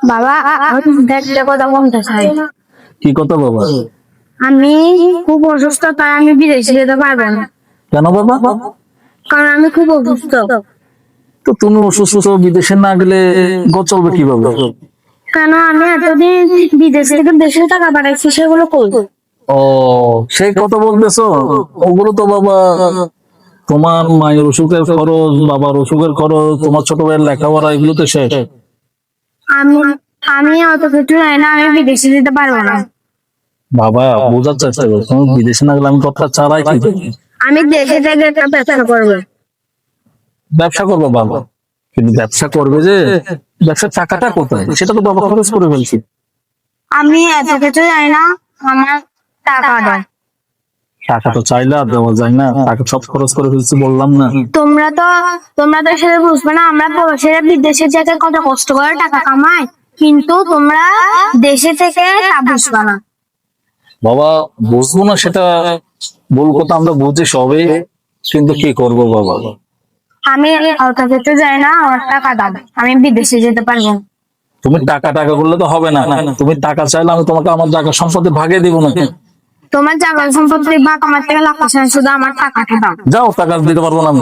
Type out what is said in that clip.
বাবা একটা কথা বলতে চাই। কি কথা বাবা? আমি খুব অসুস্থ, তাই আমি বিদেশে যেতে পারবো না। কেন বাবা? কারণ আমি খুব অসুস্থ। তো তুমি অসুস্থ, বিদেশে না গেলে ঘর চলবে কিভাবে? কেন আমি এতদিন বিদেশ থেকে দেশে টাকা পাঠাইছি, সেগুলো কই? ও, সেই কথা বলতেছো? ওগুলো তো বাবা তোমার মায়ের অসুখের খরচ, বাবার অসুখের খরচ, তোমার ছোট ভাইয়ের লেখাপড়া, এগুলো তো শেষ। আমি আমি অত কিছু জানি না, আমি বিদেশে যেতে পারবো না। বাবা বোঝার চেষ্টা করো, তুমি বিদেশে না গেলে আমি কথা চালাই কি? আমি দেশে থেকে একটা ব্যবসা করবো। ব্যবসা করবো বাবা, কিন্তু ব্যবসা করবে যে ব্যবসার টাকাটা কোথায়, সেটা তো বাবা খরচ করে ফেলছি। আমি এত কিছু জানি না, আমার টাকা দাও। টাকা তো চাইলে আর দেওয়া যায় না, টাকা সব খরচ করে ফেলছি বললাম না। তোমরা তো সেটা বুঝবে না। আমরা প্রবাসীরা বিদেশে থেকে কত কষ্ট করে টাকা কামাই, কিন্তু তোমরা দেশে থেকে তা বুঝবে না। বাবা বুঝবো না সেটা ভুল কথা, আমরা বুঝি সবে, কিন্তু কি করব বাবা? আমি অত কিছু জানি না, আমার টাকা দাও, আমি বিদেশে যেতে পারবো না। তুমি টাকা টাকা করলে তো হবে না। তুমি টাকা চাইলে আমি তোমাকে আমার জায়গা সম্পত্তি ভাগে দিব না। তোমার জায়গা সম্পত্তি ভাগ আমার থেকে লাগতেছে না, শুধু আমার টাকাটা দাও। যাও, টাকা দিতে পারবো না আমি।